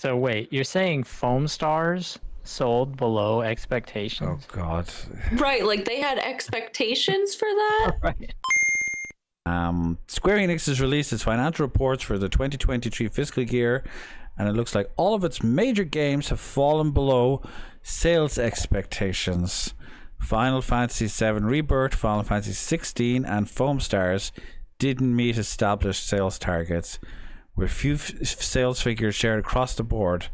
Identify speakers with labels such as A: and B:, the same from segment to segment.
A: So wait, you're saying Foam Stars sold below
B: Oh
A: expectations?
B: God.
C: Right, like they had expectations for that?
A: Right.
B: Square Enix has released its financial reports for the 2023 fiscal year, and it looks like all of its major games have fallen below sales expectations. Final Fantasy VII Rebirth, Final Fantasy 16, and Foam Stars didn't meet established sales targets, with few sales figures shared across the board.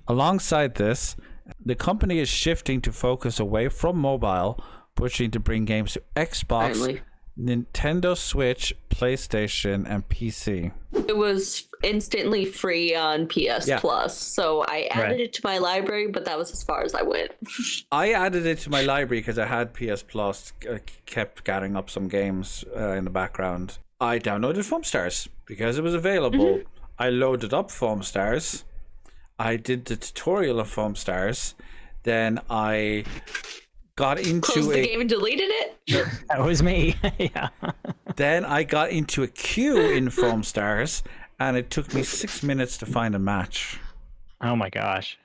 B: Alongside this, the company is shifting to focus away from mobile, pushing to bring games to Xbox,
C: Finally.
B: Nintendo Switch, PlayStation, and PC.
C: It was instantly free on PS
B: Yeah.
C: Plus, so I added it to my library, but that was as far as I went.
B: I added it to my library because I had PS Plus, kept gathering up some games in the background. I downloaded Foam Stars because it was available. I loaded up Foam Stars. I did the tutorial of Foam Stars. Then I got into
C: Closed the game and deleted it?
A: That was me. Yeah.
B: Then I got into a queue in Foam Stars, and it took me 6 minutes to find a match.
A: Oh my gosh.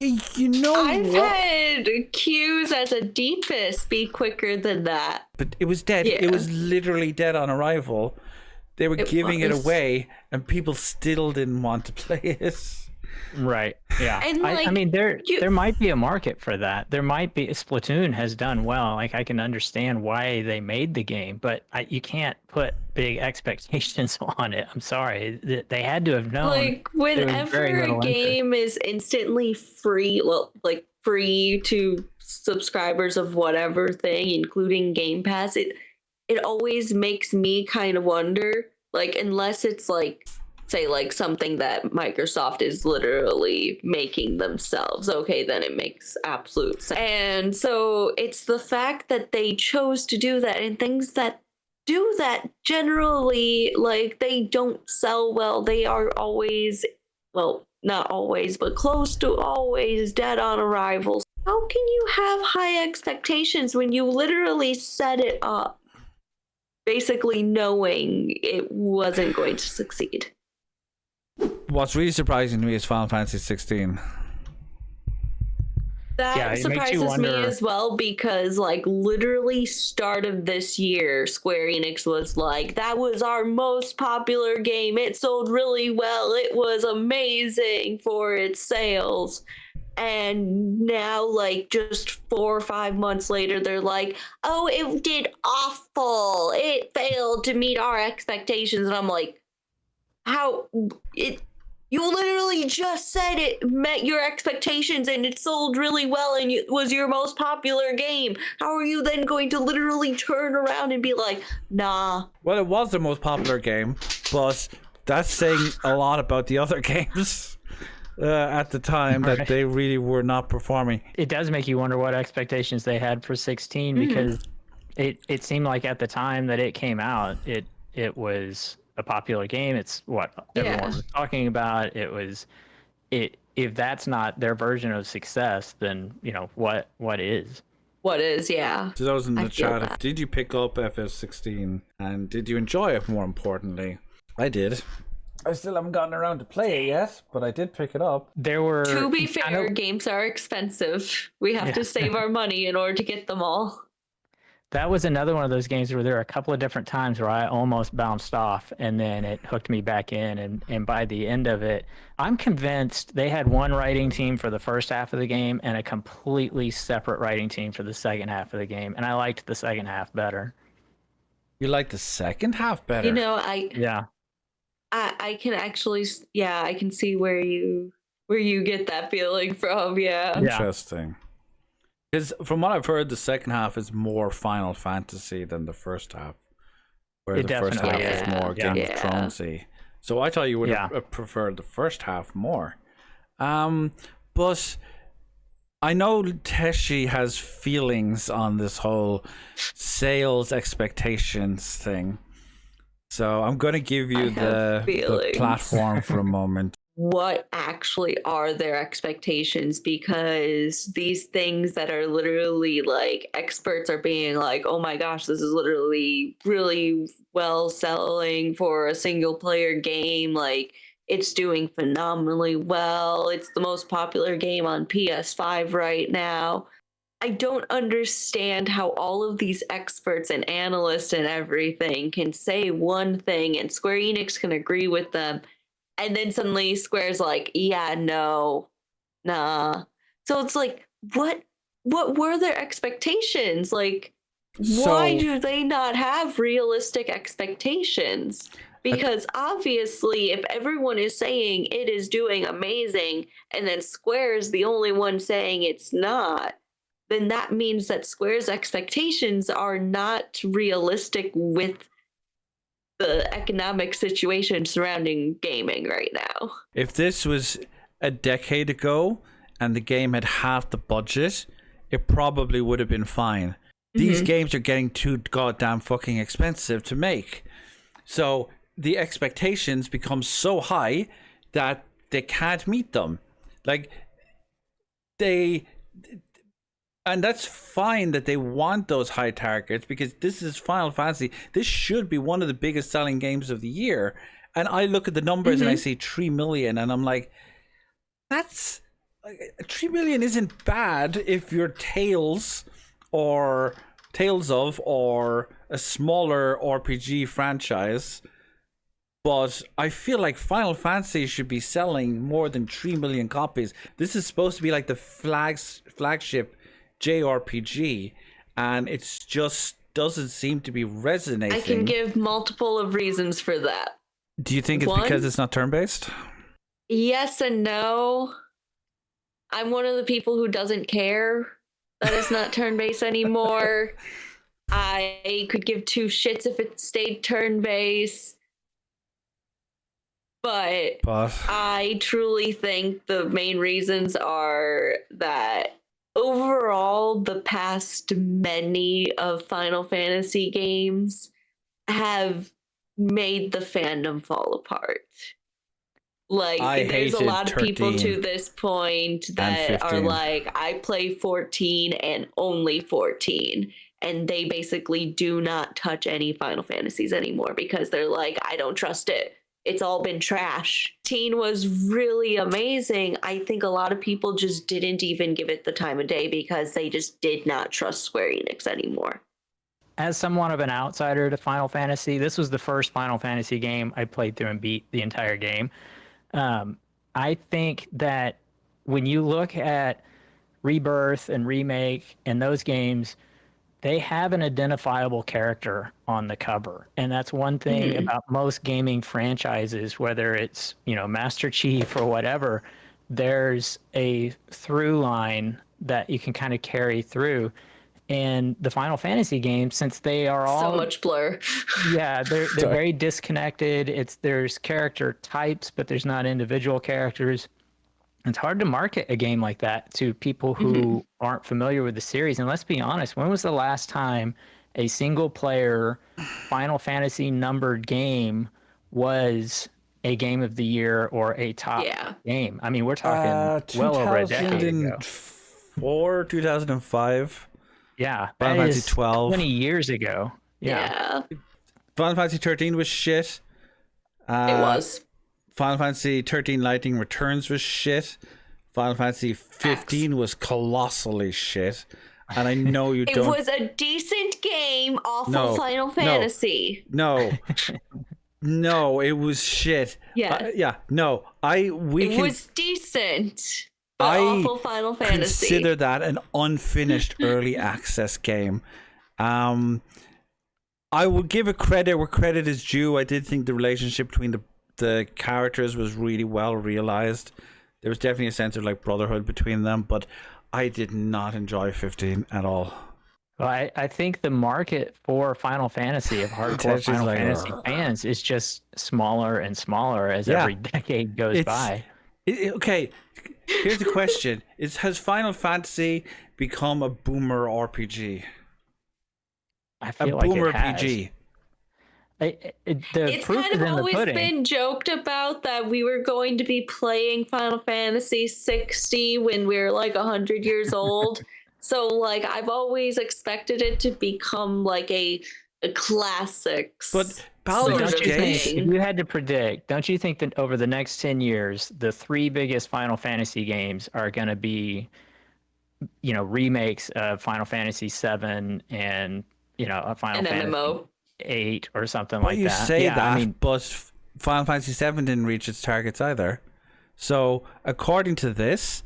B: You know
C: I've
B: what?
C: had queues as a deepest be quicker than that.
B: But it was dead.
C: Yeah.
B: It was literally dead on arrival. They were giving it
C: was.
B: away, and people still didn't want to play it.
A: Right. Yeah.
C: And,
A: I
C: like,
A: mean, there
C: you-
A: might be a market for that. There might be. Splatoon has done well. Like, I can understand why they made the game, but you can't put big expectations on it. I'm sorry. They had to have known.
C: Like,
A: there was very
C: whenever
A: little
C: a
A: interest.
C: game is instantly free, well, like free to subscribers of whatever thing, including Game Pass, it always makes me kind of wonder, like, unless it's like, say, like something that Microsoft is literally making themselves, okay, then it makes absolute sense. And so it's the fact that they chose to do that, and things that do that generally, like, they don't sell well. They are always, well, not always, but close to always dead on arrival. How can you have high expectations when you literally set it up basically knowing it wasn't going to succeed?
B: What's really surprising to me is Final Fantasy 16.
C: That
A: Yeah, it makes you
C: surprises me
A: wonder-
C: as well, because like literally start of this year, Square Enix was like, that was our most popular game. It sold really well. It was amazing for its sales. And now, like, just 4 or 5 months later, they're like, oh, it did awful. It failed to meet our expectations. And I'm like, how? You literally just said it met your expectations and it sold really well and it was your most popular game. How are you then going to literally turn around and be like, nah?
B: Well, it was the most popular game, but that's saying a lot about the other games at the time, that
A: Right.
B: they really were not performing.
A: It does make you wonder what expectations they had for 16, because it seemed like at the time that it came out, it was a popular game. It's what everyone
C: Yeah.
A: was talking about. It was it. If that's not their version of success, then what is?
C: What is, yeah.
B: So those in
C: I
B: the
C: feel
B: chat,
C: that.
B: did you pick up FF16 and did you enjoy it, more importantly? I did. I still haven't gotten around to play it yet, but I did pick it up.
A: There were,
C: To be
A: I
C: fair,
A: know-
C: games are expensive. We have
A: Yeah.
C: to save our money in order to get them all.
A: that was another one of those games where there were a couple of different times where I almost bounced off, and then it hooked me back in. And by the end of it, I'm convinced they had one writing team for the first half of the game and a completely separate writing team for the second half of the game. And I liked the second half better.
B: You like the second half better?
C: You know,
A: Yeah.
C: I can actually, yeah, I can see where you get that feeling from. Yeah.
A: Yeah.
B: Interesting. Because from what I've heard, the second half is more Final Fantasy than the first half, where
A: It
B: the first half
A: definitely
B: is
C: is.
B: more Game
C: Yeah.
B: of Thronesy. So I thought you would have preferred the first half more. But I know Teshi has feelings on this whole sales expectations thing. So I'm going to give you
C: I
B: the
C: have feelings.
B: platform for a moment.
C: What actually are their expectations? Because these things that are literally like experts are being like, oh my gosh, this is literally really well selling for a single player game. Like, It's doing phenomenally well. It's the most popular game on PS5 right now. I don't understand how all of these experts and analysts and everything can say one thing and Square Enix can agree with them. And then suddenly Square's like, yeah, no, nah. So it's like, what were their expectations? Like, why
B: So
C: do they not have realistic expectations? Because obviously, if everyone is saying it is doing amazing, and then Square is the only one saying it's not, then that means that Square's expectations are not realistic with the economic situation surrounding gaming right now.
B: if this was a decade ago and the game had half the budget, it probably would have been fine. These games are getting too goddamn fucking expensive to make. So the expectations become so high that they can't meet them. Like, and that's fine that they want those high targets, because this is Final Fantasy. This should be one of the biggest selling games of the year. And I look at the numbers and I see 3 million and I'm like, that's 3 million isn't bad if you're Tales of or a smaller RPG franchise. But I feel like Final Fantasy should be selling more than 3 million copies. This is supposed to be like the flagship JRPG, and it's just doesn't seem to be resonating.
C: I can give multiple of reasons for that.
B: Do you think it's because it's not turn-based?
C: Yes and no. I'm one of the people who doesn't care that it's not turn-based anymore. I could give two shits if it stayed turn-based. But I truly think the main reasons are that overall, the past many of Final Fantasy games have made the fandom fall apart. Like, there's a lot of people to this point that are like, I play 14 and only 14. And they basically do not touch any Final Fantasies anymore because they're like, I don't trust it. It's all been trash. Teen was really amazing. I think a lot of people just didn't even give it the time of day because they just did not trust Square Enix anymore.
A: As somewhat of an outsider to Final Fantasy, this was the first Final Fantasy game I played through and beat the entire game. I think that when you look at Rebirth and Remake and those games, they have an identifiable character on the cover. And that's one thing about most gaming franchises, whether it's, Master Chief or whatever, there's a through line that you can kind of carry through. And the Final Fantasy games, since they are all
C: so much blur.
A: Yeah, they're very disconnected. There's character types, but there's not individual characters. It's hard to market a game like that to people who aren't familiar with the series. And let's be honest, when was the last time a single player Final Fantasy numbered game was a game of the year or a top game? I mean, we're talking well over a decade ago.
B: 2005.
A: Yeah,
B: Final Fantasy 12.
A: 20 years ago. Yeah.
B: Final Fantasy 13 was shit.
C: It was.
B: Final Fantasy 13 Lightning Returns was shit. Final Fantasy 15 was colossally shit. And I know you don't...
C: It was a decent game off of Final Fantasy.
B: No, it was shit.
C: Yeah.
B: It
C: was decent. But awful Final Fantasy.
B: Consider that an unfinished early access game. I would give it credit where credit is due. I did think the relationship between the characters was really well realized. There was definitely a sense of brotherhood between them, but I did not enjoy 15 at all.
A: Well, I think the market for Final Fantasy, of hardcore Final Fantasy fans, is just smaller and smaller as every decade goes by.
B: Okay, here's the question: has Final Fantasy become a boomer RPG?
A: I feel like it has.
B: RPG.
C: It's kind of always been joked about that we were going to be playing Final Fantasy 60 when we were 100 years old. So I've always expected it to become a classics.
B: But Baldur's
C: sort of
A: Don't you think,
B: Gate.
A: if
C: thing.
A: you had to predict, don't you think that over the next 10 years, the three biggest Final Fantasy games are going to be, remakes of Final Fantasy 7 and, a Final
C: An
A: Fantasy
C: MMO.
A: 8 or something
B: Well,
A: like
B: you
A: that?
B: say
A: Yeah, I
B: that,
A: mean,
B: but Final Fantasy VII didn't reach its targets either. So, according to this,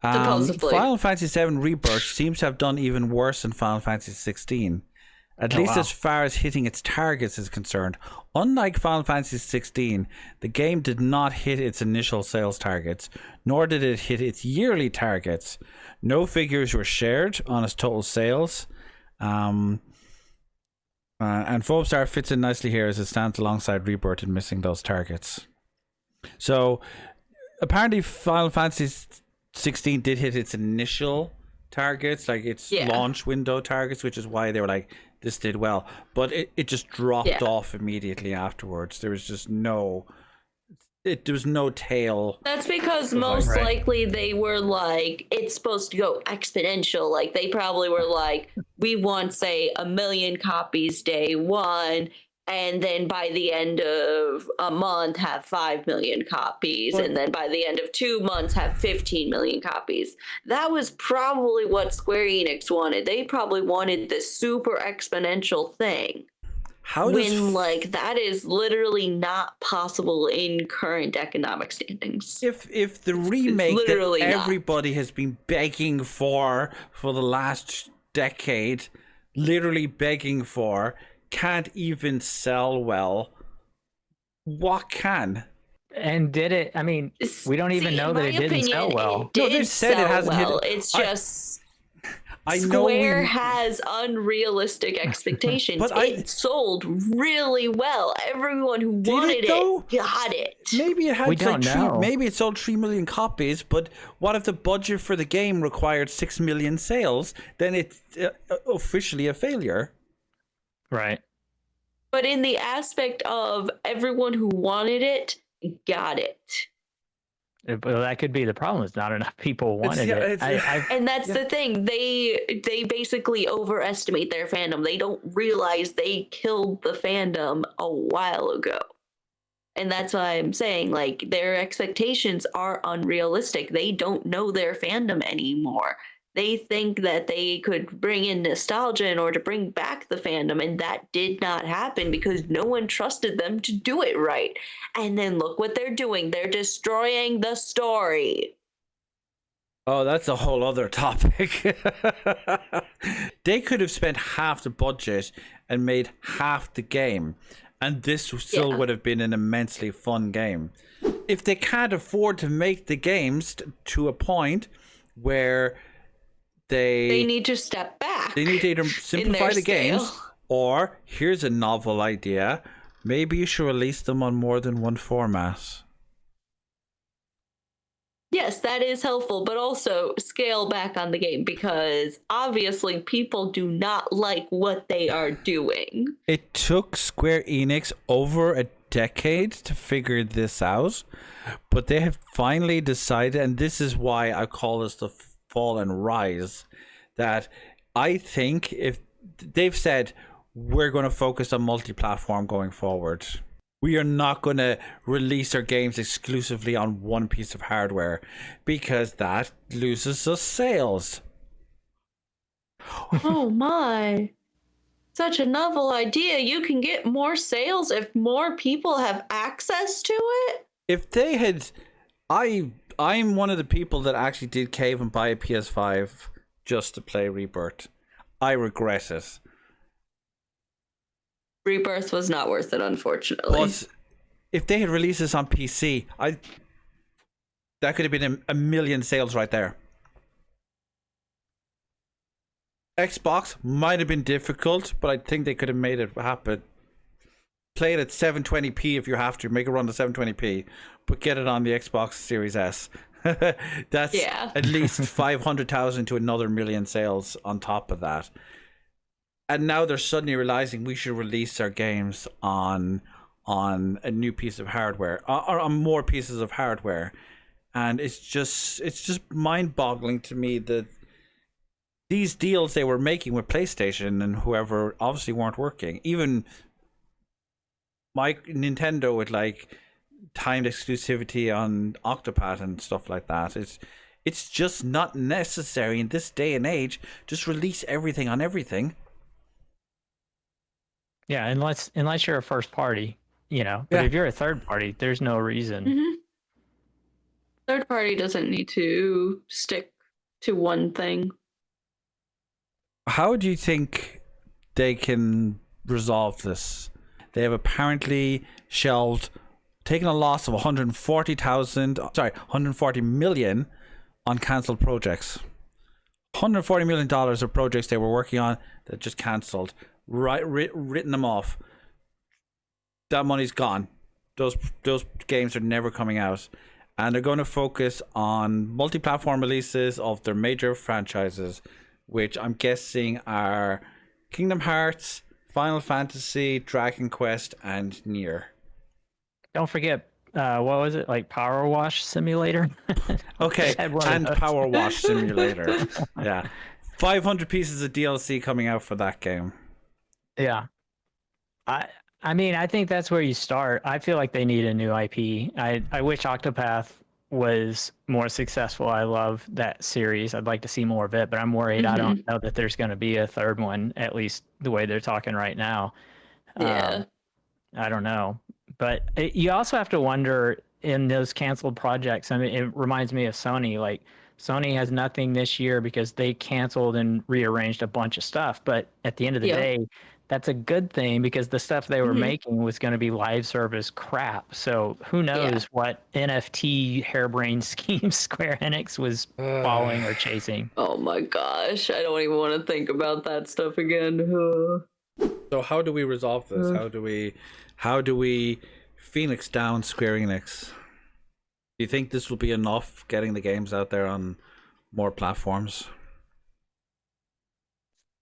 C: Supposedly.
B: Final Fantasy VII Rebirth seems to have done even worse than Final Fantasy 16. At
A: Oh,
B: least
A: wow.
B: as far as hitting its targets is concerned. Unlike Final Fantasy 16, the game did not hit its initial sales targets, nor did it hit its yearly targets. No figures were shared on its total sales. And Foamstar fits in nicely here as it stands alongside Rebirth in missing those targets. So, apparently Final Fantasy 16 did hit its initial targets, like its launch window targets, which is why they were like, this did well. But it just dropped off immediately afterwards. There was just there was no tail.
C: That's because most likely they were like, it's supposed to go exponential. Like they probably were like, we want, say, 1 million copies day one, and then by the end of a month have 5 million copies, and then by the end of 2 months have 15 million copies. That was probably what Square Enix wanted. They probably wanted this super exponential thing. Like that is literally not possible in current economic standings.
B: If the remake that everybody
C: not.
B: has been begging for the last decade, literally begging for, can't even sell well, what can?
A: And did it? I mean, we don't even know that it didn't sell well.
C: No, they said it hasn't hit. It's just Square has unrealistic expectations. But it sold really well. Everyone who wanted it got it.
B: Maybe it had
A: we don't know.
B: Maybe it sold 3 million copies, but what if the budget for the game required 6 million sales? Then it's officially a failure.
A: Right.
C: But in the aspect of everyone who wanted it, got it.
A: Well, that could be the problem. Is not enough people wanted it.
C: And that's the thing. They basically overestimate their fandom. They don't realize they killed the fandom a while ago. And that's why I'm saying, like, their expectations are unrealistic. They don't know their fandom anymore. They think that they could bring in nostalgia in order to bring back the fandom, and that did not happen because no one trusted them to do it right. And then look what they're doing. They're destroying the story.
B: Oh, that's a whole other topic. They could have spent half the budget and made half the game, and this still would have been an immensely fun game. If they can't afford to make the games to a point where they
C: need to step back.
B: They need to either simplify the games, or here's a novel idea. Maybe you should release them on more than one format.
C: Yes, that is helpful, but also scale back on the game because obviously people do not like what they are doing.
B: It took Square Enix over a decade to figure this out, but they have finally decided, and this is why I call this the fall and rise, that I think if they've said we're going to focus on multi-platform going forward, we are not going to release our games exclusively on one piece of hardware because that loses us sales.
C: Oh my, such a novel idea. You can get more sales if more people have access to it.
B: If they had, I'm one of the people that actually did cave and buy a PS5 just to play Rebirth. I regret it.
C: Rebirth was not worth it, unfortunately.
B: But if they had released this on PC, that could have been a million sales right there. Xbox might have been difficult, but I think they could have made it happen. Play it at 720p if you have to. Make it run to 720p, but get it on the Xbox Series S. That's at least 500,000 to another million sales on top of that. And now they're suddenly realizing we should release our games on a new piece of hardware, or on more pieces of hardware. And it's just mind-boggling to me that these deals they were making with PlayStation and whoever obviously weren't working. Even Nintendo with like timed exclusivity on Octopath and stuff like that. It's just not necessary in this day and age. Just release everything on everything.
A: Yeah, unless you're a first party, But if you're a third party, there's no reason.
C: Mm-hmm. Third party doesn't need to stick to one thing.
B: How do you think they can resolve this? They have apparently taken a loss of 140 million on cancelled projects. $140 million of projects they were working on that just cancelled. Written them off. That money's gone. Those games are never coming out. And they're going to focus on multi-platform releases of their major franchises, which I'm guessing are Kingdom Hearts, Final Fantasy, Dragon Quest, and Nier.
A: Don't forget, what was it, like Power Wash Simulator?
B: Okay, and Power Wash Simulator. Yeah. 500 pieces of DLC coming out for that game.
A: Yeah. I mean, I think that's where you start. I feel like they need a new IP. I wish Octopath was more successful. I love that series. I'd like to see more of it, but I'm worried. I don't know that there's going to be a third one, at least the way they're talking right now.
C: Yeah.
A: I don't know. But you also have to wonder in those canceled projects. I mean, it reminds me of Sony. Like, Sony has nothing this year because they canceled and rearranged a bunch of stuff. But at the end of the day, that's a good thing because the stuff they were making was going to be live service crap. So who knows what NFT harebrained schemes Square Enix was following or chasing.
C: Oh my gosh. I don't even want to think about that stuff again.
B: So how do we resolve this? How do we Phoenix down Square Enix? Do you think this will be enough getting the games out there on more platforms?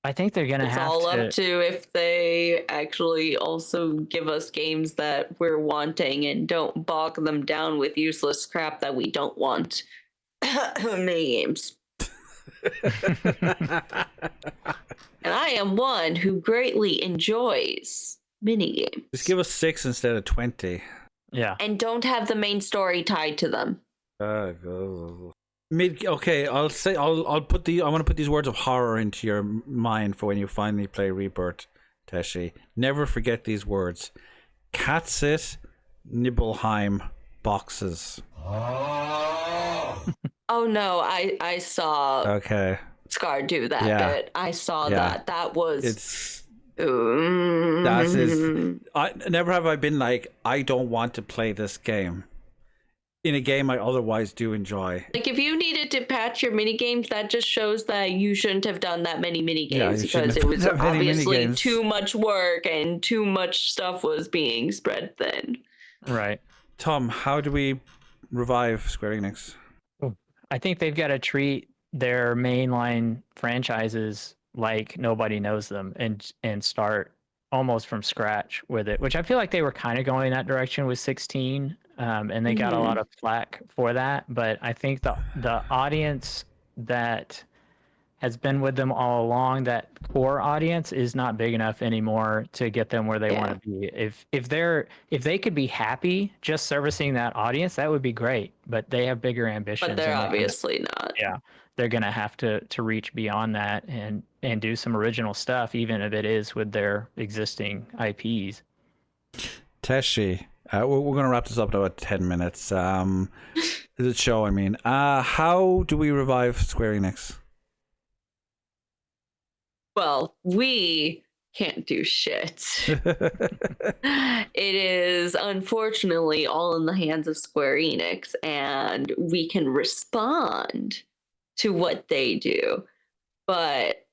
A: I think they're going to have to... It's
C: all up to if they actually also give us games that we're wanting and don't bog them down with useless crap that we don't want. Mini games. And I am one who greatly enjoys mini games.
B: Just give us 6 instead of 20.
A: Yeah.
C: And don't have the main story tied to them.
B: Okay, I'll put I want to put these words of horror into your mind for when you finally play Rebirth, Teshi. Never forget these words. Catsit Nibelheim boxes.
C: Oh no, I saw Scar do that bit. I saw that. That was
B: never have I been like, I don't want to play this game in a game I otherwise do enjoy.
C: Like, if you needed to patch your mini games, that just shows that you shouldn't have done that many mini games because it was obviously too much work and too much stuff was being spread thin.
A: Right.
B: Tom, how do we revive Square Enix?
A: I think they've got to treat their mainline franchises like nobody knows them and start almost from scratch with it, which I feel like they were kind of going that direction with 16. And they got a lot of flack for that, but I think the audience that has been with them all along, that core audience, is not big enough anymore to get them where they want to be. If they could be happy just servicing that audience, that would be great. But they have bigger ambitions.
C: But they're obviously not.
A: Yeah, they're gonna have to reach beyond that and do some original stuff, even if it is with their existing IPs.
B: Teshi. We're going to wrap this up in about 10 minutes. The show, I mean. How do we revive Square Enix?
C: Well, we can't do shit. It is unfortunately all in the hands of Square Enix, and we can respond to what they do. But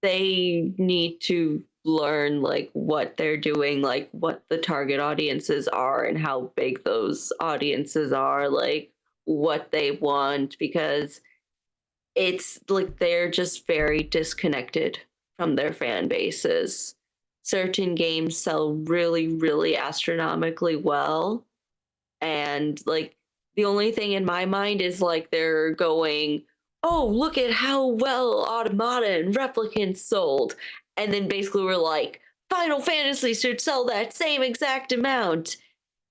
C: they need to learn like what they're doing, like what the target audiences are and how big those audiences are, like what they want, because it's like they're just very disconnected from their fan bases. Certain games sell really, really astronomically well, and like the only thing in my mind is like they're going, oh, look at how well Automata and Replicants sold. And then basically we're like, Final Fantasy should sell that same exact amount,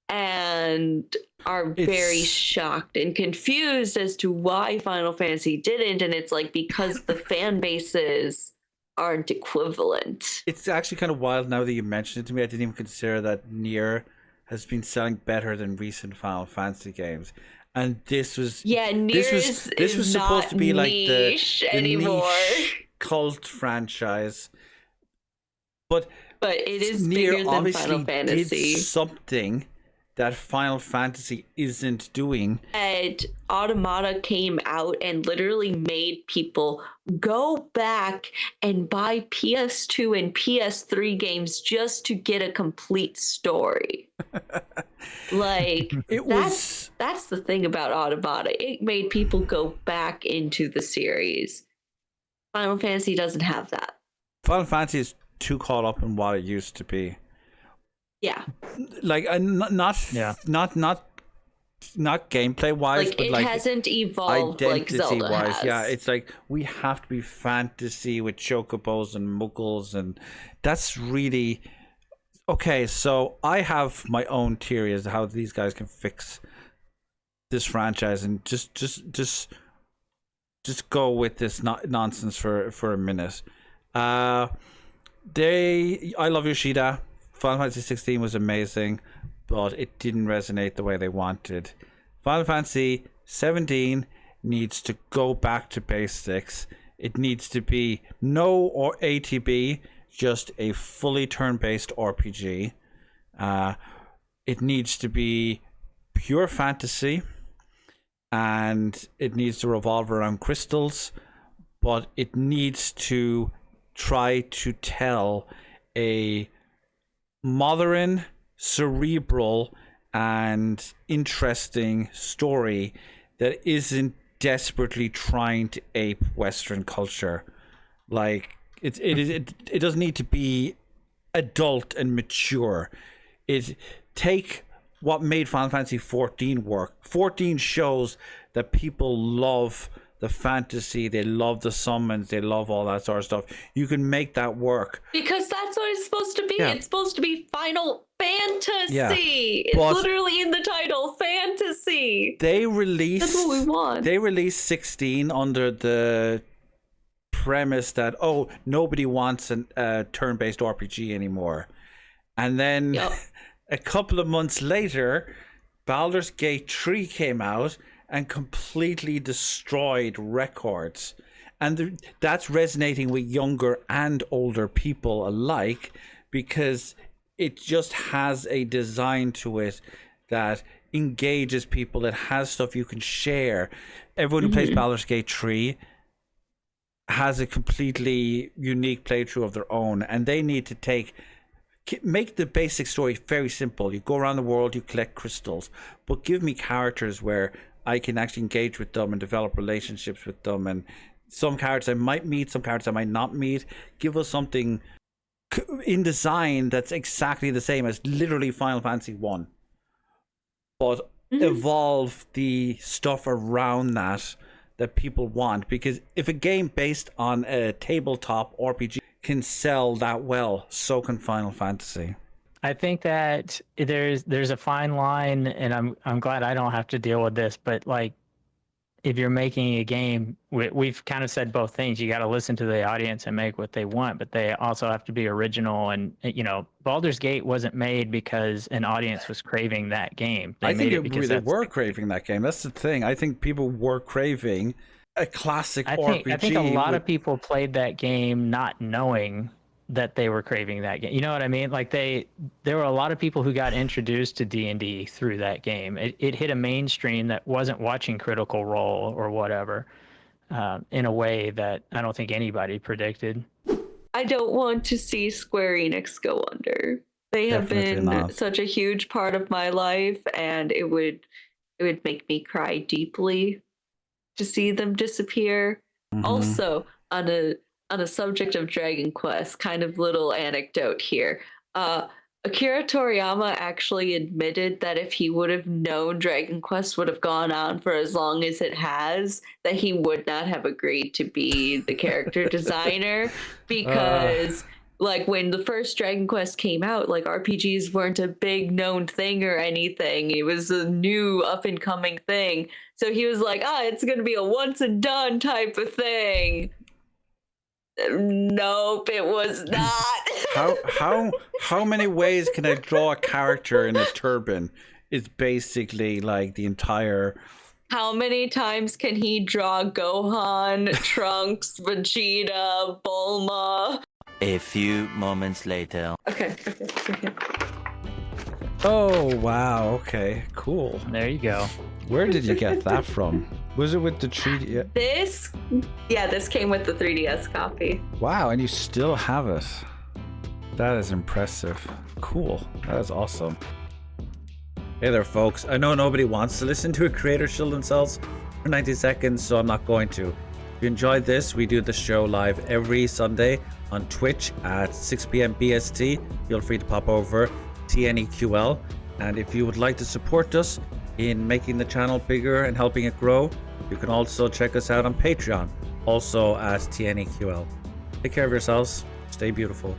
C: and are very
B: It's
C: shocked and confused as to why Final Fantasy didn't. And it's like, because the fan bases aren't equivalent.
B: it's actually kind of wild now that you mentioned it to me. I didn't even consider that Nier has been selling better than recent Final Fantasy games. And this was
C: Nier
B: this was supposed
C: not
B: to be like
C: niche
B: the
C: anymore.
B: niche cult franchise. But
C: it is
B: Nier
C: bigger than
B: obviously
C: Final Fantasy.
B: did something that Final Fantasy isn't doing.
C: And Automata came out and literally made people go back and buy PS2 and PS3 games just to get a complete story. Like, that's the thing about Automata. It made people go back into the series. Final Fantasy doesn't have that.
B: Final Fantasy is too caught up in what it used to be.
C: Yeah.
B: Like not gameplay wise,
C: like
B: but
C: it
B: like
C: hasn't evolved like Zelda
B: wise.
C: has.
B: Yeah, it's like we have to be fantasy with chocobos and muggles, and that's really okay. So I have my own theory as to how these guys can fix this franchise, and just go with this nonsense for a minute. I love Yoshida. Final Fantasy 16 was amazing, but it didn't resonate the way they wanted. Final Fantasy 17 needs to go back to basics. It needs to be no or ATB, just a fully turn-based RPG. It needs to be pure fantasy, and it needs to revolve around crystals, but it needs to try to tell a modern, cerebral, and interesting story that isn't desperately trying to ape Western culture. Like it doesn't need to be adult and mature. Take what made Final Fantasy 14 work. 14 shows that people love the fantasy, they love the summons, they love all that sort of stuff. You can make that work.
C: Because that's what it's supposed to be.
B: Yeah.
C: It's supposed to be Final Fantasy.
B: Yeah.
C: It's literally in the title, fantasy.
B: They released
C: That's what we want.
B: They released 16 under the premise that nobody wants a turn-based RPG anymore. And then a couple of months later, Baldur's Gate 3 came out and completely destroyed records, and that's resonating with younger and older people alike, because it just has a design to it that engages people, that has stuff you can share. Everyone who plays Baldur's Gate 3 has a completely unique playthrough of their own, and they need to make the basic story very simple. You go around the world, you collect crystals, but give me characters where I can actually engage with them and develop relationships with them. And some characters I might meet, some characters I might not meet. Give us something in design that's exactly the same as literally Final Fantasy 1. But evolve the stuff around that people want. Because if a game based on a tabletop RPG can sell that well, so can Final Fantasy.
A: I think that there's a fine line, and I'm glad I don't have to deal with this. But like, if you're making a game, we've kind of said both things. You got to listen to the audience and make what they want, but they also have to be original. And Baldur's Gate wasn't made because an audience was craving that game.
B: I think they were craving that game. That's the thing. I think people were craving a classic RPG.
A: I think a lot of people played that game not knowing that they were craving that game. You know what I mean? Like there were a lot of people who got introduced to D&D through that game. It hit a mainstream that wasn't watching Critical Role or whatever, in a way that I don't think anybody predicted.
C: I don't want to see Square Enix go under. They have been such a huge part of my life, and it would make me cry deeply to see them disappear. Also, on a subject of Dragon Quest, kind of little anecdote here. Akira Toriyama actually admitted that if he would have known Dragon Quest would have gone on for as long as it has, that he would not have agreed to be the character designer, because like when the first Dragon Quest came out, like RPGs weren't a big known thing or anything. It was a new up and coming thing. So he was like, it's going to be a once and done type of thing. Nope, it was not.
B: How many ways can I draw a character in a turban? It's basically like the entire.
C: How many times can he draw Gohan, Trunks, Vegeta, Bulma?
D: A few moments later.
C: Okay.
B: Oh wow, okay, cool.
A: There you go.
B: Where did you get that from? Was it with the 3D?
C: This came with the 3DS copy.
B: Wow, and you still have it. That is impressive. Cool. That is awesome. Hey there, folks. I know nobody wants to listen to a creator shill themselves for 90 seconds, so I'm not going to. If you enjoyed this, we do the show live every Sunday on Twitch at 6 p.m. BST. Feel free to pop over TNEQL. And if you would like to support us in making the channel bigger and helping it grow, you can also check us out on Patreon, also at TNEQL. Take care of yourselves. Stay beautiful.